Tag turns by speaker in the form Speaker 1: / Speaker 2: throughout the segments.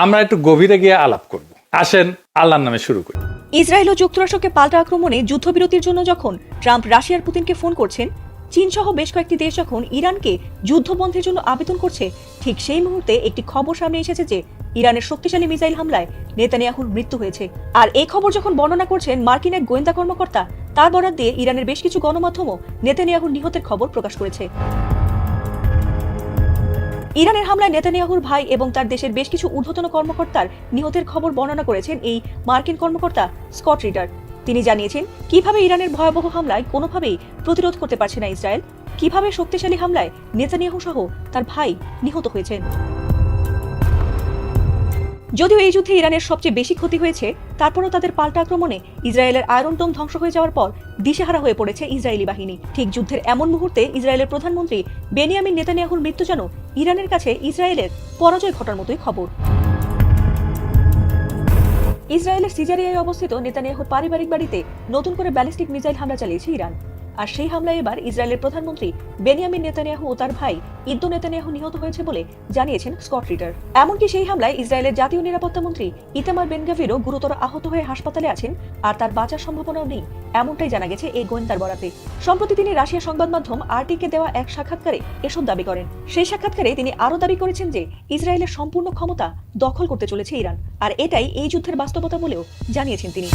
Speaker 1: আমরা একটু গভীরে গিয়ে আলাপ করব। আসেন আল্লাহর নামে শুরু করি।
Speaker 2: ইসরায়েল ও যুক্তরাষ্ট্রকে পাল্টা আক্রমণে যুদ্ধবিরতির জন্য যখন ট্রাম্প রাশিয়ার পুতিনকে ফোন করছেন, চীন সহ বেশ কয়েকটি দেশ যখন ইরানকে যুদ্ধবন্ধের জন্য আবেদন করছে, ঠিক সেই মুহূর্তে একটি খবর সামনে এসেছে যে ইরানের শক্তিশালী মিসাইল হামলায় নেতানিয়াহুর মৃত্যু হয়েছে। আর এই খবর যখন বর্ণনা করছেন মার্কিন এক গোয়েন্দা কর্মকর্তা, তার বরাত দিয়ে ইরানের বেশ কিছু গণমাধ্যমও নেতানিয়াহুর নিহতের খবর প্রকাশ করেছে। ইরানের হামলায় নেতানিয়াহুর ভাই এবং তার দেশের বেশ কিছু ঊর্ধ্বতন কর্মকর্তার নিহতের খবর বর্ণনা করেছেন এই মার্কিন কর্মকর্তা স্কট রিডার। তিনি জানিয়েছেন কিভাবে ইরানের ভয়াবহ হামলায় কোনোভাবেই প্রতিরোধ করতে পারছে না ইসরায়েল, কিভাবে শক্তিশালী হামলায় নেতানিয়াহু সহ তার ভাই নিহত হয়েছেন। যদিও এই যুদ্ধে ইরানের সবচেয়ে বেশি ক্ষতি হয়েছে, তারপরও তাদের পাল্টা আক্রমণে ইসরায়েলের আয়রন ডোম ধ্বংস হয়ে যাওয়ার পর দিশেহারা হয়ে পড়েছে ইসরায়েলি বাহিনী। ঠিক যুদ্ধের এমন মুহূর্তে ইসরায়েলের প্রধানমন্ত্রী বেনিয়ামিন নেতানিয়াহুর মৃত্যু যেন ইরানের কাছে ইসরায়েলের পরাজয় ঘটার মতোই খবর। ইসরায়েলের সিজারিয়ায় অবস্থিত নেতানিয়াহুর পারিবারিক বাড়িতে নতুন করে ব্যালিস্টিক মিসাইল হামলা চালিয়েছে ইরান। আর সেই হামলায় এবার ইসরায়েলের প্রধানমন্ত্রী বেনিয়ামিন নেতানিয়াহু ও তার ভাই ইদ্দো নেতানিয়াহু নিহত হয়েছে বলে জানিয়েছেন স্কট রিডার। এমনকি সেই হামলায় ইসরায়েলের জাতীয় নিরাপত্তা মন্ত্রী ইতামার বেন-গাভিরও গুরুতর আহত হয়ে হাসপাতালে আছেন, আর তার বাঁচার সম্ভাবনাও নেই, এমনটাই জানা গেছে এই গোয়েন্দার বরাতে। সম্প্রতি তিনি রাশিয়া সংবাদ মাধ্যম আরটিকে দেওয়া এক সাক্ষাৎকারে এসব দাবি করেন। সেই সাক্ষাৎকারে তিনি আরও দাবি করেছেন যে ইসরায়েলের সম্পূর্ণ ক্ষমতা দখল করতে চলেছে ইরান, আর এটাই এই যুদ্ধের বাস্তবতা বলেও জানিয়েছেন তিনি।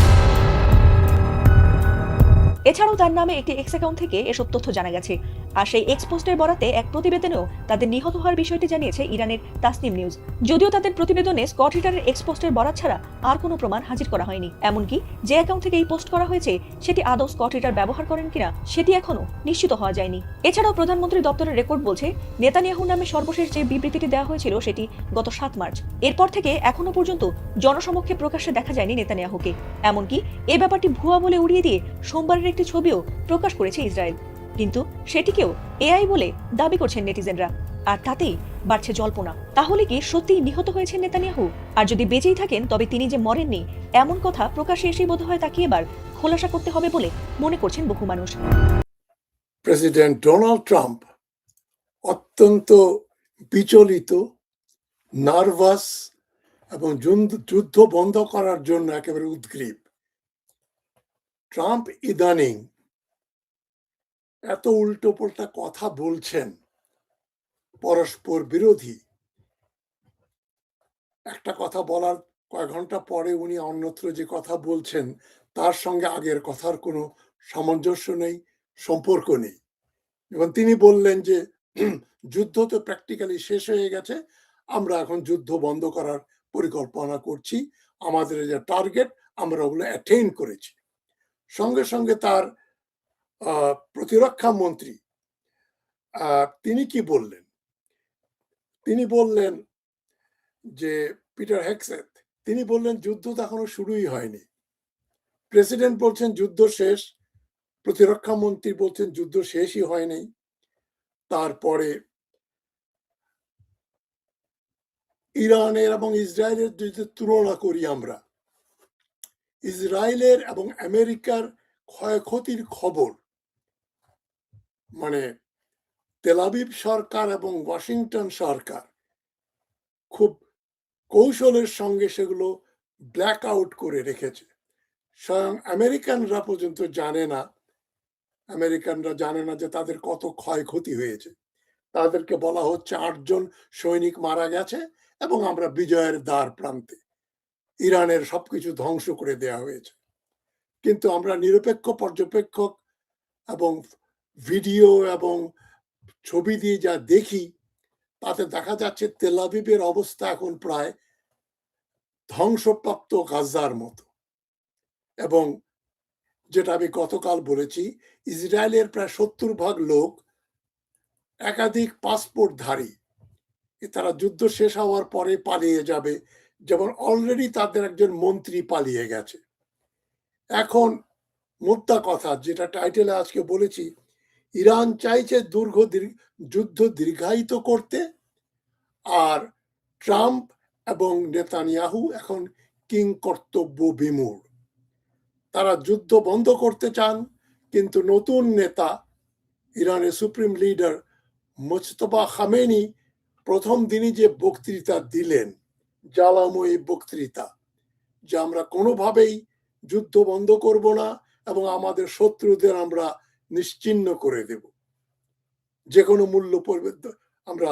Speaker 2: এছাড়াও তার নামে একটি এক্স অ্যাকাউন্ট থেকে এসব তথ্য জানা গেছে, আর সেই এক্স পোস্টের বরাতে এক প্রতিবেদনেও তাদের নিহত হওয়ার বিষয়টি জানিয়েছে ইরানের তাসনিম নিউজ। যদিও তাদের প্রতিবেদনে স্কট রিডারের এক্স পোস্টের বরাত ছাড়া আর কোনো প্রমাণ হাজির করা হয়নি। এমনকি যে অ্যাকাউন্ট থেকে এই পোস্ট করা হয়েছে সেটি আদৌ স্কট রিডার ব্যবহার করেন কিনা সেটি এখনো নিশ্চিত হওয়া যায়নি। এছাড়াও প্রধানমন্ত্রী দপ্তরের রেকর্ড বলছে নেতানিয়াহুর নামে সর্বশেষ যে বিবৃতিটি দেওয়া হয়েছিল সেটি গত 7 মার্চ। এরপর থেকে এখনো পর্যন্ত জনসমক্ষে প্রকাশ্যে দেখা যায়নি নেতানিয়াহুকে। এমনকি এ ব্যাপারটি ভুয়া বলে উড়িয়ে দিয়ে সোমবারের একটি ছবিও প্রকাশ করেছে ইসরায়েল, কিন্তু সেটিকেও এআই বলে দাবি করছেন নেটিজেনরা। আর তাতেই বাড়ছে জল্পনা, তাহলে কি সত্যি নিহত হয়েছেন নেতানিয়াহু? আর যদি বেঁচেই থাকেন তবে তিনি যে মরেননি এমন কথা প্রকাশ্যে এসেই বোধহয় তাকে এবার খোলাসা করতে হবে বলে মনে করছেন বহু মানুষ।
Speaker 3: প্রেসিডেন্ট ডোনাল্ড ট্রাম্প অত্যন্ত বিচলিত, নার্ভাস এবং যুদ্ধ বন্ধ করার জন্য একেবারে উদ্গ্রীব। ট্রাম্প ইদানিং এত উল্টো পাল্টা কথা বলছেন, পরস্পর বিরোধী। একটা কথা বলার কয়েক ঘন্টা পরে উনি অন্যত্র যে কথা বলছেন তার সঙ্গে আগের কথার কোনো সামঞ্জস্য নেই, সম্পর্ক নেই। এবং তিনি বললেন যে যুদ্ধ তো প্র্যাকটিক্যালি শেষ হয়ে গেছে, আমরা এখন যুদ্ধ বন্ধ করার পরিকল্পনা করছি, আমাদের যে টার্গেট আমরা ওগুলো অ্যাটেইন করেছি। সঙ্গে সঙ্গে তার প্রতিরক্ষা মন্ত্রী তিনি কি বললেন? তিনি বললেন যে পিটার হেগসেথ, তিনি বললেন যুদ্ধ তো এখনো শুরুই হয়নি। প্রেসিডেন্ট বলছেন যুদ্ধ শেষ, প্রতিরক্ষা মন্ত্রী বলছেন যুদ্ধ শেষই হয়নি। তারপরে ইরানের এবং ইসরায়েলের যদি তুলনা করি আমরা, ইসরায়েলের এবং আমেরিকার ক্ষয়ক্ষতির খবর, মানে তেল আবিব সরকার এবং ওয়াশিংটন সরকার খুব কৌশলের সঙ্গে সেগুলো ব্ল্যাক আউট করে রেখেছে। স্বয়ং আমেরিকানরা পর্যন্ত জানে না যে তাদের কত ক্ষয়ক্ষতি হয়েছে। তাদেরকে বলা হচ্ছে 8 জন সৈনিক মারা গেছে এবং আমরা বিজয়ের দ্বার প্রান্তে, ইরানের সবকিছু ধ্বংস করে দেয়া হয়েছে। কিন্তু আমরা নিরপেক্ষ পর্যবেক্ষক এবং ভিডিও এবং ছবি দিয়ে যা দেখি তাতে দেখা যাচ্ছে তেল আবিবের অবস্থা এখন প্রায় ধ্বংসপ্রাপ্ত গাজার মতো। এবং যেটা আমি গতকাল বলেছি, ইসরায়েলের প্রায় 70% লোক একাধিক পাসপোর্টধারী, তারা যুদ্ধ শেষ হওয়ার পরে পালিয়ে যাবে, যেমন অলরেডি তাদের একজন মন্ত্রী পালিয়ে গেছে। এখন মোদ্দা কথা, যেটা টাইটেলে আজকে বলেছি, ইরান চাইছে যুদ্ধ দীর্ঘায়িত করতে, আর ট্রাম্প এবং নেতানিয়াহু এখন কিং কর্তব্য বিমূঢ়। তারা যুদ্ধ বন্ধ করতে চান, কিন্তু নতুন নেতা ইরানের সুপ্রিম লিডার মুজতবা খামেনি প্রথম দিনই যে বক্তৃতা দিলেন জ্বালাময়ী বক্তৃতা যে আমরা কোনোভাবেই যুদ্ধ বন্ধ করব না এবং আমাদের শত্রুদের আমরা নিশ্চিহ্ন করে দেব, যে কোনো মূল্য আমরা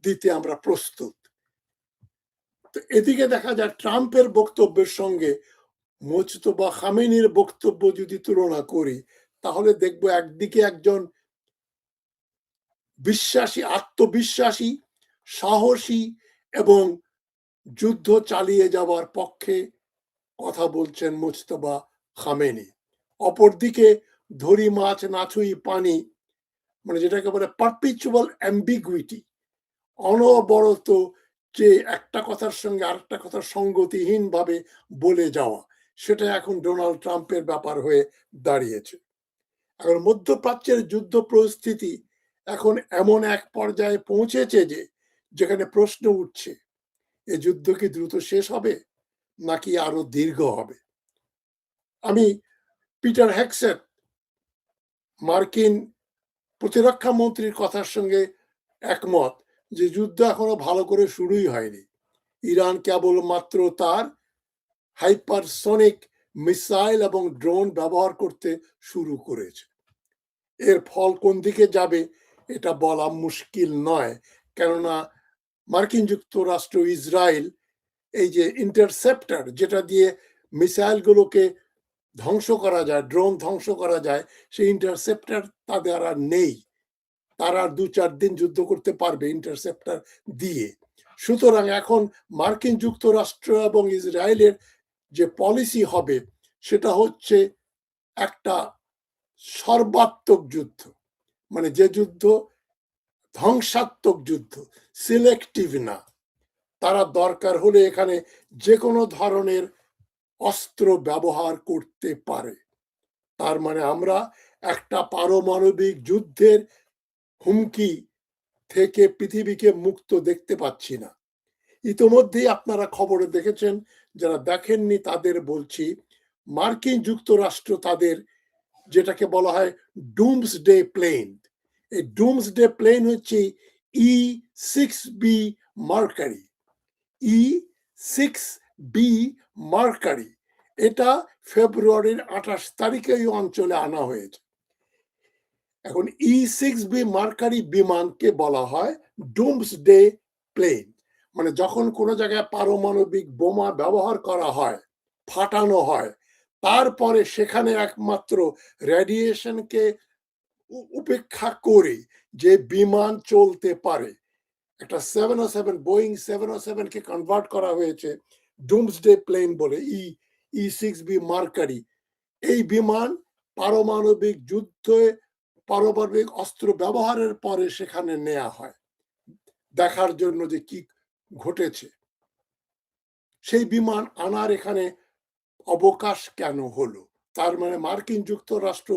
Speaker 3: দিতে আমরা প্রস্তুত। তো এদিকে দেখা যায় ট্রাম্পের বক্তব্যের সঙ্গে মুজতবা খামেনির বক্তব্য যদি তুলনা করি, তাহলে দেখবো একদিকে একজন বিশ্বাসী, আত্মবিশ্বাসী, সাহসী এবং যুদ্ধ চালিয়ে যাওয়ার পক্ষে কথা বলছেন মুজতবা খামেনি। অপরদিকে ধরি মাছ না ছুঁই পানি, মানে যেটাকে বলে পারপিচুয়াল অ্যাম্বিগুইটি, অনবরত যে একটা কথার সঙ্গে আরেকটা কথার সঙ্গতিহীন ভাবে বলে যাওয়া, সেটা এখন ডোনাল্ড ট্রাম্পের ব্যাপার হয়ে দাঁড়িয়েছে। এখন মধ্যপ্রাচ্যের যুদ্ধ পরিস্থিতি এখন এমন এক পর্যায়ে পৌঁছেছে যে যেখানে প্রশ্ন উঠছে, এ যুদ্ধ কি দ্রুত শেষ হবে নাকি আরো দীর্ঘ হবে? আমি পিটার হেগসেট, মার্কিন প্রতিরক্ষা মন্ত্রীর কথার সঙ্গে একমত যে যুদ্ধ এখনো ভালো করে শুরুই হয়নি। ইরান কেবলমাত্র তার হাইপারসনিক মিসাইল এবং ড্রোন ব্যবহার করতে শুরু করেছে। এর ফল কোন দিকে যাবে এটা বলা মুশকিল নয়, কেননা মার্কিন যুক্তরাষ্ট্র, ইসরায়েল এই যে ইন্টারসেপ্টর, যেটা দিয়ে মিসাইলগুলোকে ধ্বংস করা যায়, ড্রোন ধ্বংস করা যায়, সেই ইন্টারসেপ্টর তাদের আর নেই। তারা 2-4 দিন যুদ্ধ করতে পারবে ইন্টারসেপ্টর দিয়ে। সুতরাং এখন মার্কিন যুক্তরাষ্ট্র এবং ইসরায়েলের যে পলিসি হবে সেটা হচ্ছে একটা সর্বাত্মক যুদ্ধ, মানে যে যুদ্ধ ধ্বংসাত্মক যুদ্ধ, সিলেক্টিভ না। তারা দরকার হলে এখানে যে কোনো ধরনের অস্ত্র ব্যবহার করতে পারে। তার মানে আমরা একটা পারমাণবিক যুদ্ধের হুমকি থেকে পৃথিবীকে মুক্ত দেখতে পাচ্ছি না। ইতোমধ্যেই আপনারা খবরে দেখেছেন, যারা দেখেননি তাদের বলছি, মার্কিন যুক্তরাষ্ট্র তাদের যেটাকে বলা হয় ডুমসডে প্লেন, এই ডুমসডে প্লেন হচ্ছে E-6B মার্কারি। E-6B মার্কারি এটা ফেব্রুয়ারির 28 তারিখে এই অঞ্চলে আনা হয়েছে। এখন E-6B মার্কারি বিমানকে বলা হয় ডুমসডে প্লেন, মানে যখন কোনো জায়গায় পারমাণবিক বোমা ব্যবহার করা হয়, ফাটানো হয়, তারপরে সেখানে একমাত্র রেডিয়েশনকে উপেক্ষা করে যে বিমান চলতে পারে, একটা 707 বোয়িং 707 কে কনভার্ট করা হয়েছে ডুমসডে প্লেন বলে, E-6B মার্কারি। এই বিমান পারমাণবিক যুদ্ধে পারমাণবিক অস্ত্র ব্যবহারের পরে সেখানে নেওয়া হয় দেখার জন্য যে কি ঘটেছে। সেই বিমান আনার এখানে অবকাশ কেন হলো? তার মানে মার্কিন যুক্তরাষ্ট্র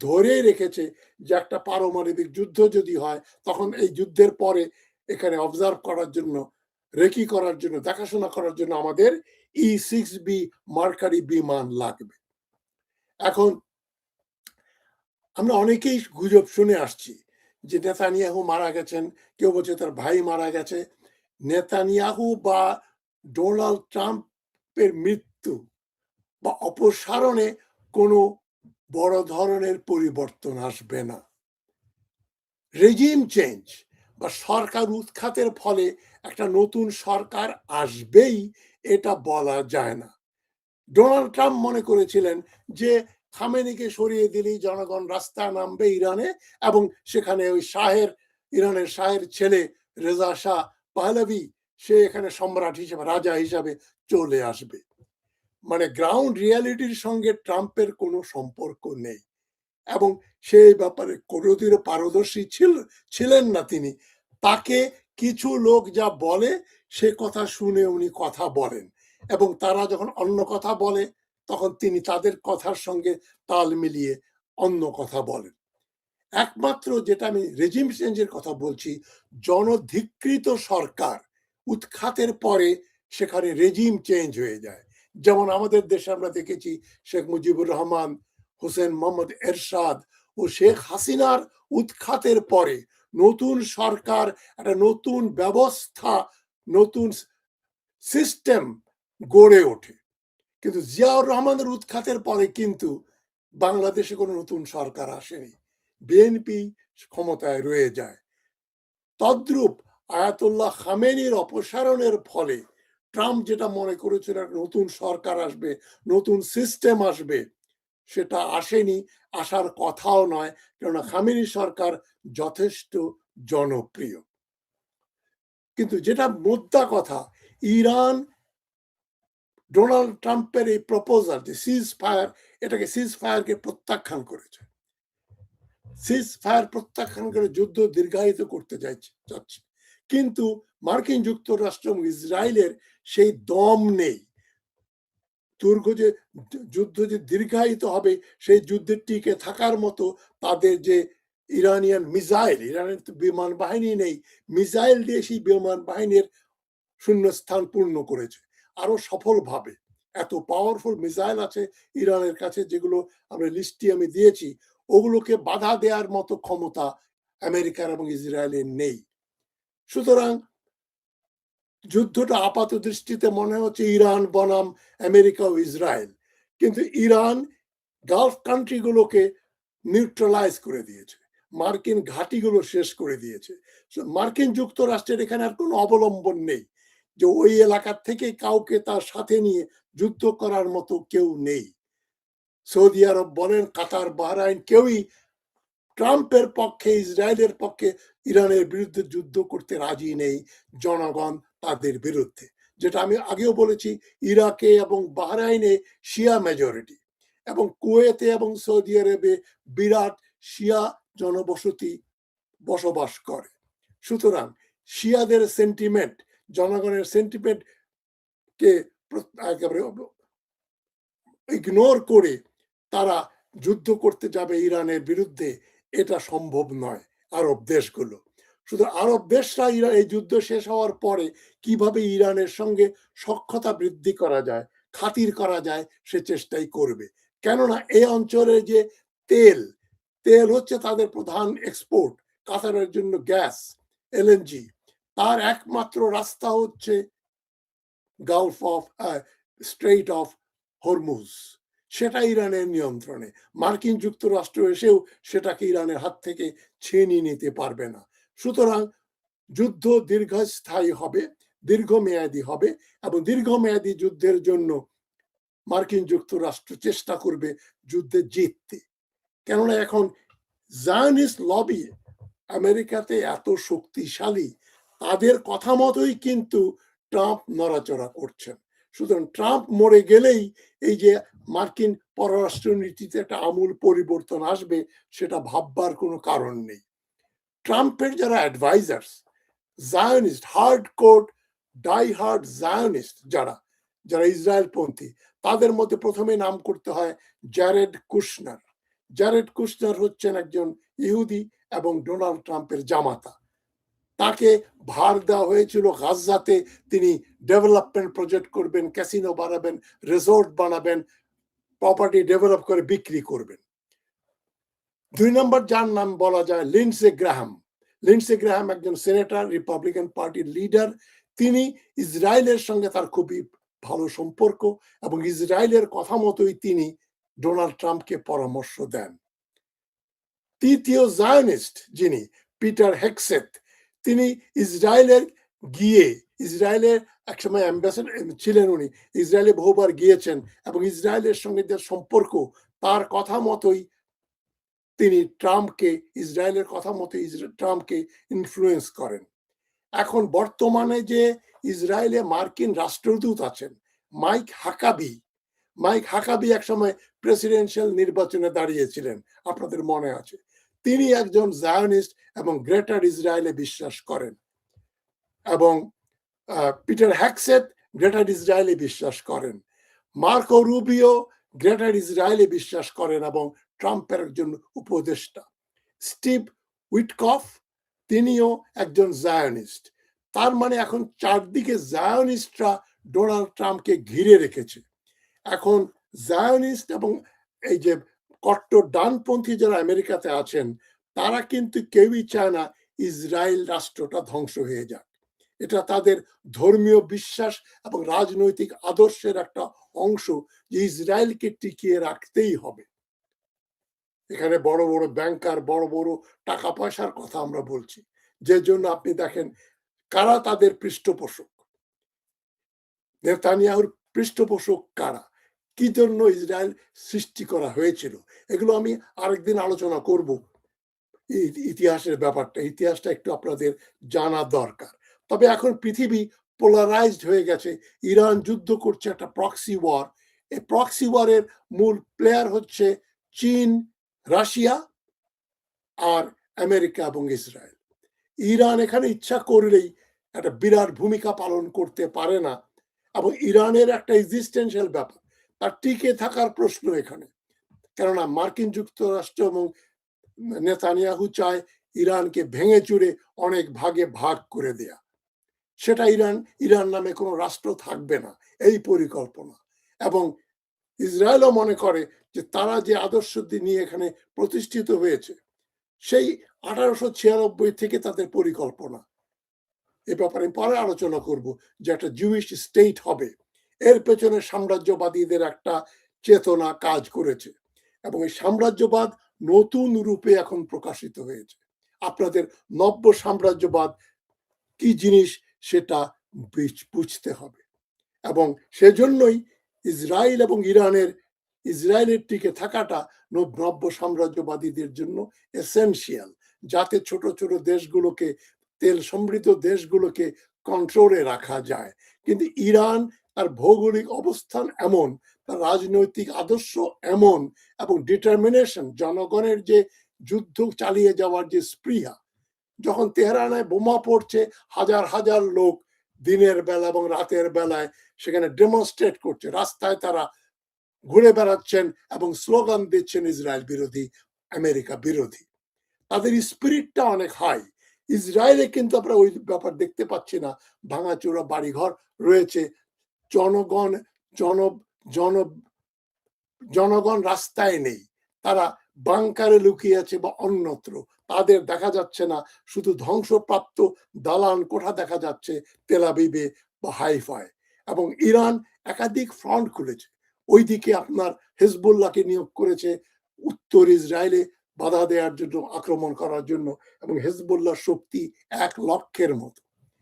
Speaker 3: ধরে রেখেছে যে একটা পারমাণবিক যুদ্ধ যদি হয়, তখন এই যুদ্ধের পরে এখানে অবজার্ভ করার জন্য, রেকি করার জন্য, দেখাশোনা করার জন্য আমাদের E-6B মার্কারি বিমান লাগবে। এখন আমরা অনেকেই গুজব শুনে আসছি যে নেতানিয়াহু মারা গেছেন, কেউ বলছে তার ভাই মারা গেছে। নেতানিয়াহু বা ডোনাল্ড ট্রাম্পের মৃত্যু বা অপসারণে কোনো বড় ধরনের পরিবর্তন আসবে না। রেজিম চেঞ্জ বা সরকার উৎখাতের ফলে একটা নতুন সরকার আসবেই এটা বলা যায় না। ডোনাল্ড ট্রাম্প মনে করেছিলেন যে খামেনিকে সরিয়ে দিলেই জনগণ রাস্তায় নামবে ইরানে, এবং সেখানে ওই ইরানের শাহের ছেলে রেজা শাহ পাহলভি, সে এখানে সম্রাট হিসেবে, রাজা হিসাবে চলে আসবে। মানে গ্রাউন্ড রিয়ালিটির সঙ্গে ট্রাম্পের কোনো সম্পর্ক নেই, এবং সেই ব্যাপারে কোনোদিনও পারদর্শী ছিলেন না তিনি। তাকে কিছু লোক যা বলে সে কথা শুনে উনি কথা বলেন, এবং তারা যখন অন্য কথা বলে তখন তিনি তাদের কথার সঙ্গে তাল মিলিয়ে অন্য কথা বলেন। একমাত্র যেটা আমি রেজিম চেঞ্জের কথা বলছি, জনধিকৃত সরকার উৎখাতের পরে সেখানে রেজিম চেঞ্জ হয়ে যায়। যেমন আমাদের দেশে আমরা দেখেছি শেখ মুজিবুর রহমান, হোসেন মোহাম্মদ এরশাদ ও শেখ হাসিনার উৎখাতের পরে নতুন সরকার, একটা নতুন ব্যবস্থা, নতুন সিস্টেম গড়ে ওঠে। কিন্তু জিয়াউর রহমানের উৎখাতের পরে কিন্তু বাংলাদেশে কোনো নতুন সরকার আসেনি, বিএনপি ক্ষমতায় রয়ে যায়। তদ্রূপ আয়াতুল্লাহ খামেনির অপসারণের ফলে ট্রাম্প যেটা মনে করেছিল নতুন সরকার আসবে, নতুন সিস্টেম আসবে, সেটা আসেনি, আসার কথাও নয়, কেননা খামেনি সরকার যথেষ্ট জনপ্রিয়। কিন্তু যেটা মোদ্দা কথা, ইরান ডোনাল্ড ট্রাম্পের এই প্রপোজাল যে সিজ ফায়ার, এটাকে সিজ ফায়ারকে প্রত্যাখ্যান করেছে। সিজ ফায়ার প্রত্যাখ্যান করে যুদ্ধ দীর্ঘায়িত করতে যাচ্ছে, কিন্তু মার্কিন যুক্তরাষ্ট্র এবং ইসরায়েলের সেই দম নেই। যে যুদ্ধ যে দীর্ঘায়িত হবে, সেই যুদ্ধে টিকে থাকার মতো তাদের যে ইরানিয়ান মিসাইল, ইরানের তো বিমান বাহিনী নেই, মিসাইল দিয়ে সেই বিমান বাহিনীর শূন্যস্থান পূর্ণ করেছে আরো সফলভাবে। এত পাওয়ারফুল মিসাইল আছে ইরানের কাছে, যেগুলো আমরা লিস্টটি আমি দিয়েছি, ওগুলোকে বাধা দেওয়ার মতো ক্ষমতা আমেরিকার এবং ইসরায়েলের নেই। সুতরাং যুদ্ধটা আপাত দৃষ্টিতে মনে হচ্ছে ইরান বনাম আমেরিকা ও ইসরায়েল, কিন্তু ইরান গালফ কান্ট্রিগুলোকে নিউট্রালাইজ করে দিয়েছে, মার্কিন ঘাঁটিগুলো শেষ করে দিয়েছে। মার্কিন যুক্তরাষ্ট্রের এখানে আর কোনো অবলম্বন নেই যে ওই এলাকার থেকে কাউকে তার সাথে নিয়ে যুদ্ধ করার মতো কেউ নেই। সৌদি আরব বলেন, কাতার, বাহরাইন, কেউই ট্রাম্পের পক্ষে, ইসরায়েলের পক্ষে ইরানের বিরুদ্ধে যুদ্ধ করতে রাজি নেই। জনগণ তাদের বিরুদ্ধে, যেটা আমি আগেও বলেছি, ইরাকে এবং বাহরাইনে শিয়া মেজরিটি, এবং কুয়েতে এবং সৌদি আরবে বিরাট শিয়া জনবসতি বসবাস করে। সুতরাং শিয়াদের সেন্টিমেন্ট, জনগণের সেন্টিমেন্ট কে একেবারে ইগনোর করে তারা যুদ্ধ করতে যাবে ইরানের বিরুদ্ধে, এটা সম্ভব নয় আরব দেশগুলো। শুধু আরব দেশরা এই যুদ্ধ শেষ হওয়ার পরে কিভাবে ইরানের সঙ্গে সখ্যতা বৃদ্ধি করা যায়, খাতির করা যায়, সে চেষ্টাই করবে। কেননা এই অঞ্চলে যে তেল হচ্ছে তাদের প্রধান এক্সপোর্ট, কাতারের জন্য গ্যাস, এলএনজি, তার একমাত্র রাস্তা হচ্ছে gulf of strait of Hormuz, সেটা ইরানের নিয়ন্ত্রণে। মার্কিন যুক্তরাষ্ট্র এসেও সেটাকে ইরানের হাত থেকে ছিনিয়ে নিতে পারবে না। সুতরাং যুদ্ধ দীর্ঘস্থায়ী হবে, দীর্ঘমেয়াদী হবে, এবং দীর্ঘমেয়াদী যুদ্ধের জন্য মার্কিন যুক্তরাষ্ট্র চেষ্টা করবে যুদ্ধে জিততে। কেননা এখন জায়নিস্ট লবি আমেরিকাতে এত শক্তিশালী, তাদের কথা মতোই কিন্তু ট্রাম্প নড়াচড়া করছেন। সুতরাং ট্রাম্প মরে গেলেই এই যে মার্কিন পররাষ্ট্র নীতিতে একটা আমূল পরিবর্তন আসবে, সেটা ভাববার কোনো কারণ নেই। ট্রাম্পের যারা advisers, Zionist, hard code, die hard Zionist, যারা ইসরায়েল পন্থী, তাদের মধ্যে প্রথমে নাম করতে হয় জ্যারেড কুশনার। জ্যারেড কুশনার হচ্ছেন একজন ইহুদি এবং ডোনাল্ড ট্রাম্পের জামাতা। তাকে ভার দেওয়া হয়েছিল গাজাতে তিনি ডেভেলপমেন্ট প্রজেক্ট করবেন, ক্যাসিনো বানাবেন, রিসোর্ট বানাবেন, প্রপার্টি ডেভেলপ করে বিক্রি করবেন। 2 নম্বর যার নাম বলা যায় লিন্ডসে গ্রাহাম। লিন্ডসে গ্রাহাম একজন সেনেটর, রিপাবলিকান পার্টির লিডার। তিনি ইসরায়েলের সঙ্গে তার খুবই ভালো সম্পর্ক, এবং ইসরায়েলের কথা মতোই তিনি ডোনাল্ড ট্রাম্পকে পরামর্শ দেন। তৃতীয় জায়নিস্ট যিনি, পিটার হেক্সেট, তিনি ইসরায়েলের একসময় অ্যাম্বাসেডর ছিলেন, উনি ইসরায়েলে বহুবার গিয়েছেন, এবং ইসরায়েলের সঙ্গে যে সম্পর্ক, তার কথা মতোই তিনি ইসরায়েলের কথা মতো ট্রাম্পকে ইনফ্লুয়েন্স করেন। এখন বর্তমানে যে ইসরায়েলে মার্কিন রাষ্ট্রদূত আছেন, মাইক হাকাবি একসময় প্রেসিডেন্সিয়াল নির্বাচনে দাঁড়িয়েছিলেন, আপনাদের মনে আছে। তিনি একজন জায়নিস্ট এবং গ্রেটার ইসরায়েলে বিশ্বাস করেন, এবং পিটার হ্যাকসেট গ্রেটার ইসরায়েলে বিশ্বাস করেন। মার্কো রুবিও গ্রেটার ইসরায়েলে বিশ্বাস করেন এবং ট্রাম্পের একজন উপদেষ্টা। স্টিভ উইটকফ, তিনিও একজন জায়নিস্ট। তার মানে এখন চারদিকে জায়নিস্টরা ডোনাল্ড ট্রাম্পকে ঘিরে রেখেছে। এখন জায়নিস্ট এবং এই যে কট্টর ডানপন্থী যারা আমেরিকাতে আছেন, তারা কিন্তু কেউই চায় না ইসরায়েল রাষ্ট্রটা ধ্বংস হয়ে যাক। এটা তাদের ধর্মীয় বিশ্বাস এবং রাজনৈতিক আদর্শের একটা অংশ যে ইসরায়েলকে টিকিয়ে রাখতেই হবে। এখানে বড় বড় ব্যাংকার, বড় বড় টাকা পয়সার কথা আমরা বলছি, যে জন্য আপনি দেখেন কারা তাদের পৃষ্ঠপোষক। নেতানিয়াহুর পৃষ্ঠপোষক কারা, কি জন্য ইসরায়েল সৃষ্টি করা হয়েছিল, এগুলো আমি আরেকদিন আলোচনা করব। ইতিহাসের ব্যাপারটা, ইতিহাসটা একটু আপনাদের জানা দরকার। তবে এখন পৃথিবী পোলারাইজড হয়ে গেছে। ইরান যুদ্ধ করছে একটা প্রক্সি ওয়ার। এই প্রক্সি ওয়ারের মূল প্লেয়ার হচ্ছে চীন, রাশিয়া আর আমেরিকা এবং ইসরায়েল। ইরান এখানে ইচ্ছা করলেই একটা বিরাট ভূমিকা পালন করতে পারে না, এবং ইরানের একটা এক্সিস্টেন্সিয়াল ব্যাপার, তার টিকে থাকার প্রশ্ন এখানে। কেননা মার্কিন যুক্তরাষ্ট্র এবং নেতানিয়াহু চায় ইরানকে ভেঙে চুরে অনেক ভাগে ভাগ করে দেয়া। সেটা ইরান নামে কোনো রাষ্ট্র থাকবে না, এই পরিকল্পনা। এবং ইসরায়েলও মনে করে যে তারা যে আদর্শ নিয়ে এখানে প্রতিষ্ঠিত হয়েছে, সেই 1896 থেকে তাদের পরিকল্পনা। এ ব্যাপারে পরে আলোচনা করব যে একটা জুইশ স্টেট হবে। এর পেছনে সাম্রাজ্যবাদীদের একটা চেতনা কাজ করেছে, এবং এই সাম্রাজ্যবাদ নতুন রূপে এখন প্রকাশিত হয়েছে। আপনাদের নব্য সাম্রাজ্যবাদ কি জিনিস সেটা বুঝতে হবে, এবং সেজন্যই ইসরায়েল এবং ইসরায়েলের টিকে থাকাটা নব্য সাম্রাজ্যবাদীদের জন্য এসেনশিয়াল, যাতে ছোট ছোট দেশগুলোকে, তেল সমৃদ্ধ দেশগুলোকে কন্ট্রোলে রাখা যায়। কিন্তু ইরান তার ভৌগোলিক অবস্থান এমন, তার রাজনৈতিক আদর্শ এমন, এবং ডিটারমিনেশন, জনগণের যে যুদ্ধ চালিয়ে যাওয়ার যে স্পৃহা, যখন তেহরানে বোমা পড়ছে, হাজার হাজার লোক দিনের বেলা এবং রাতের বেলায় সেখানে ডেমনস্ট্রেট করছে, রাস্তায় তারা ঘুরে বেড়াচ্ছেন এবং স্লোগান দিচ্ছেন ইসরায়েল বিরোধী, আমেরিকা বিরোধী। তাদের স্পিরিটটা অনেক হাই। ইসরায়েলে কিন্তু আমরা ওই ব্যাপার দেখতে পাচ্ছি না। ভাঙাচোরা বাড়িঘর রয়েছে, জনগণ জন জন জনগণ রাস্তায় নেই, তারা বাংকারে লুকিয়ে আছে বা অন্যত্র, তাদের দেখা যাচ্ছে না। শুধু ধ্বংসপ্রাপ্ত দালান কোঠা দেখা যাচ্ছে তেল আবিবে বা হাইফায়। এবং ইরান একাধিক ফ্রন্ট খুলেছে। ওইদিকে আপনার হিজবুল্লাহকে নিয়োগ করেছে উত্তর ইসরায়েলে বাধা দেওয়ার জন্য, আক্রমণ করার জন্য, এবং হিজবুল্লাহ শক্তি 1,00,000-এর মতো,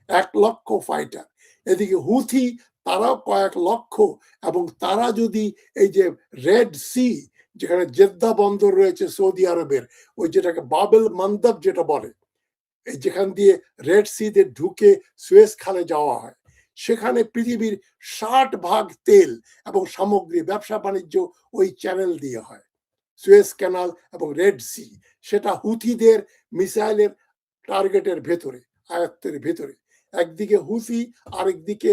Speaker 3: 1,00,000 ফাইটার। এদিকে হুথি, তারাও কয়েক লক্ষ, এবং তারা যদি এই যে রেড সি, যেখানে জেদ্দা বন্দর রয়েছে সৌদি আরবের, ওই যেটাকে বাবেল মান্দাব যেটা বলে, এই যেখান দিয়ে রেড সি তে ঢুকে সুয়েজ খালে যাওয়া হয়, সেখানে পৃথিবীর 60% তেল এবং সামগ্রী, ব্যবসা বাণিজ্য ওই চ্যানেল দিয়ে হয়, সুয়েজ ক্যানাল এবং রেড সি। সেটা হুথিদের মিসাইলের টার্গেটের ভেতরে, আয়ত্তের ভেতরে। একদিকে হুথি, আরেকদিকে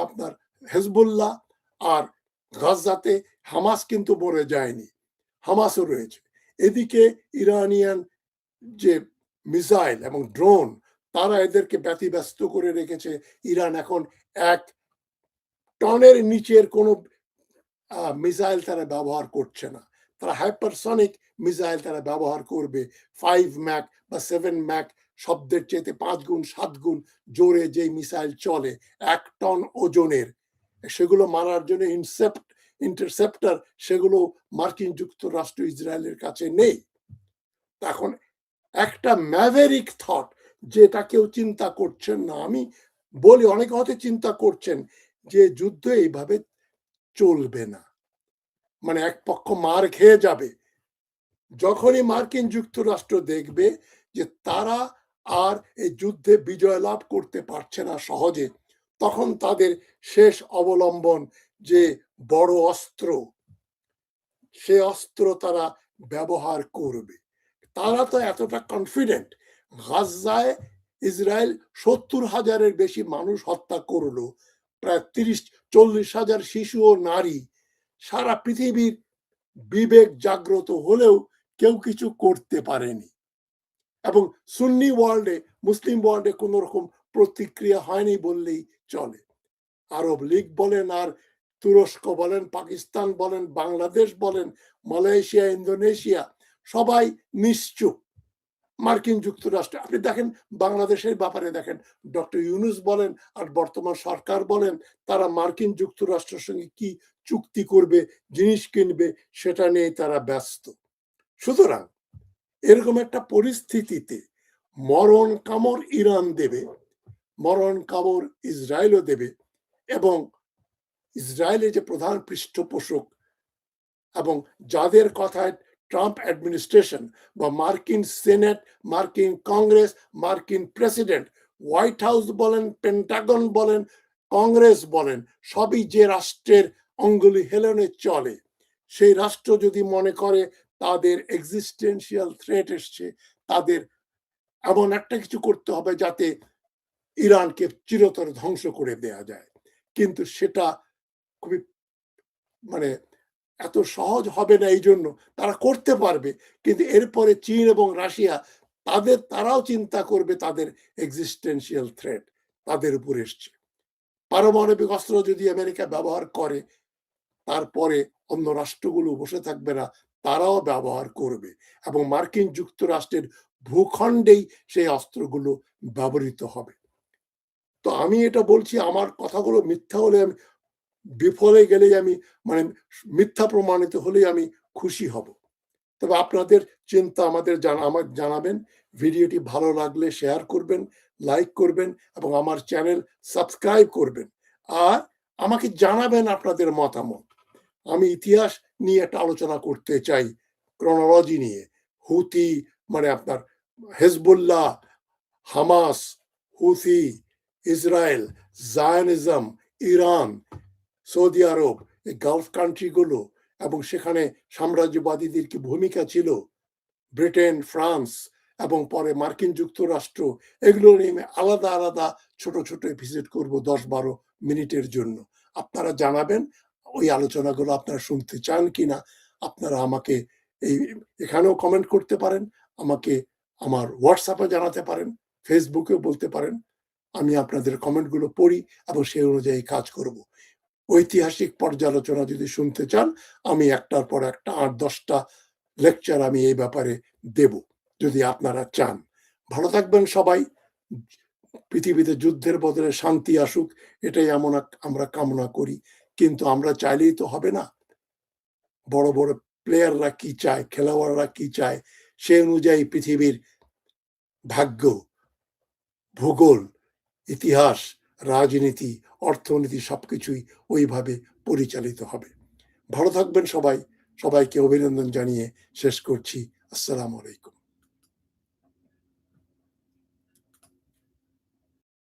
Speaker 3: আপনার হেজবুল্লাহ, আর গাজাতে হামাস কিন্তু মরে যায়নি, হামাসও রয়েছে। এদিকে ইরানিয়ান যে মিসাইল এবং ড্রোন, তারা এদেরকে ব্যতিব্যস্ত করে রেখেছে। ইরান এখন 1 টনের নিচের কোনো মিসাইল তারা ব্যবহার করছে না। তারা হাইপারসনিক মিসাইল তারা ব্যবহার করবে, 5 ম্যাক বা 7 ম্যাক শব্দের চেয়ে 5 গুণ 7 গুণ জোরে যে মিসাইল চলে 1 টন ওজনের, সেগুলো মারার জন্য ইন্টারসেপ্টার, সেগুলো মার্কিন যুক্তরাষ্ট্র ইসরায়েলের কাছে নেই। এখন একটা ম্যাভেরিক থট, যেটা কেউ চিন্তা করছেন না, আমি বলি অনেকে হয়তো চিন্তা করছেন যে যুদ্ধ এইভাবে চলবে না, মানে এক পক্ষ মার খেয়ে যাবে। যখনই মার্কিন যুক্তরাষ্ট্র দেখবে যে তারা আর এই যুদ্ধে বিজয় লাভ করতে পারছে না সহজে, তখন তাদের শেষ অবলম্বন যে বড় অস্ত্র, সে অস্ত্র তারা ব্যবহার করবে। তারা তো এতটা কনফিডেন্ট, গাজায় ইসরায়েল 70,000-এর বেশি মানুষ হত্যা করলো, প্রায় 30-40,000 শিশু ও নারী। সারা পৃথিবীর বিবেক জাগ্রত হলেও কেউ কিছু করতে পারেনি, এবং সুন্নি ওয়ার্ল্ডে, মুসলিম ওয়ার্ল্ডে কোন রকম প্রতিক্রিয়া হয়নি বললেই চলে। আরব লীগ বলেন, আর তুরস্ক বলেন, পাকিস্তান বলেন, বাংলাদেশ বলেন, মালয়েশিয়া, ইন্দোনেশিয়া, সবাই নিশ্চুপ। মার্কিন যুক্তরাষ্ট্র, আপনি দেখেন বাংলাদেশের ব্যাপারে দেখেন, ডক্টর ইউনূস বলেন আর বর্তমান সরকার বলেন, তারা মার্কিন যুক্তরাষ্ট্রের সঙ্গে কি চুক্তি করবে, জিনিস কিনবে, সেটা নিয়ে তারা ব্যস্ত। সুতরাং এরকম একটা পরিস্থিতিতে মরণ কামড় ইরান দেবে, মরণ কামড় ইসরায়েলও দেবে, এবং ইসরায়েলের যে প্রধান পৃষ্ঠপোষক এবং যাদের কথায় ট্রাম্প অ্যাডমিনিস্ট্রেশন বা মার্কিন সেনেট, মার্কিন কংগ্রেস, মার্কিন প্রেসিডেন্ট, হোয়াইট হাউস বলেন, পেন্টাগন বলেন, কংগ্রেস বলেন, সবই যে রাষ্ট্রের অঙ্গুলি হেলনে চলে, সেই রাষ্ট্র যদি মনে করে তাদের এক্সিস্টেন্সিয়াল থ্রেট এসছে, তাদের এমন একটা কিছু করতে হবে যাতে ইরানকে চিরতরে ধ্বংস করে দেয়া যায়, কিন্তু সেটা খুবই মানে এত সহজ হবে না। এই জন্য তারা করতে পারবে, কিন্তু এরপরে চীন এবং রাশিয়া তারাও চিন্তা করবে তাদের এক্সিস্টেন্সিয়াল থ্রেট তাদের উপর এসছে। পারমাণবিক অস্ত্র যদি আমেরিকা ব্যবহার করে, তারপরে অন্য রাষ্ট্রগুলো বসে থাকবে না, তারাও ব্যবহার করবে, এবং মার্কিন যুক্তরাষ্ট্রের ভূখণ্ডেই সেই অস্ত্রগুলো ব্যবহৃত হবে। তো আমি এটা বলছি, আমার কথাগুলো মিথ্যা হলে, আমি বিফলে গেলেই আমি মানে মিথ্যা প্রমাণিত হলেই আমি খুশি হব। তবে আপনাদের চিন্তা আমাদের জানাবেন। ভিডিওটি ভালো লাগলে শেয়ার করবেন, লাইক করবেন, এবং আমার চ্যানেল সাবস্ক্রাইব করবেন। আর আমাকে জানাবেন আপনাদের মতামত। আমি ইতিহাস নিয়ে একটা আলোচনা করতে চাই, ক্রোনোলজি নিয়ে। হুতি মানে আপনার হেজবুল্লাহ, হামাস, হুতি, ইসরায়েল, জায়নিজম, ইরান, সৌদি আরব, এই গালফ কান্ট্রিগুলো, এবং সেখানে সাম্রাজ্যবাদীদের কি ভূমিকা ছিল, ব্রিটেন, ফ্রান্স, এবং পরে মার্কিন যুক্তরাষ্ট্র, এগুলো নিয়ে আমি আলাদা আলাদা ছোট ছোট এপিসোড করব 10-12 মিনিটের জন্য। আপনারা জানাবেন ওই আলোচনাগুলো আপনারা শুনতে চান কিনা। আপনারা আমাকে এখানেও কমেন্ট করতে পারেন, আমাকে আমার হোয়াটসঅ্যাপে জানাতে পারেন, ফেসবুকেও বলতে পারেন। আমি আপনাদের কমেন্টগুলো পড়ি এবং সেই অনুযায়ী কাজ করব। ঐতিহাসিক পর্যালোচনা যদি শুনতে চান, আমি একটার পর একটা 8-10টা লেকচার আমি এই ব্যাপারে দেব, যদি আপনারা চান। ভালো থাকবেন সবাই। পৃথিবীতে যুদ্ধের বদলে শান্তি আসুক, এটাই আমরা কামনা করি, কিন্তু আমরা চাইলেই তো হবে না। বড় বড় প্লেয়াররা কি চায়, খেলোয়াড়রা কি চায়, সে অনুযায়ী পৃথিবীর ভাগ্য, ভূগোল, ইতিহাস, রাজনীতি, অর্থনীতি সবকিছুই ওইভাবে পরিচালিত হবে। ভালো থাকবেন সবাই। সবাইকে অভিনন্দন জানিয়ে শেষ করছি। আসসালামু আলাইকুম।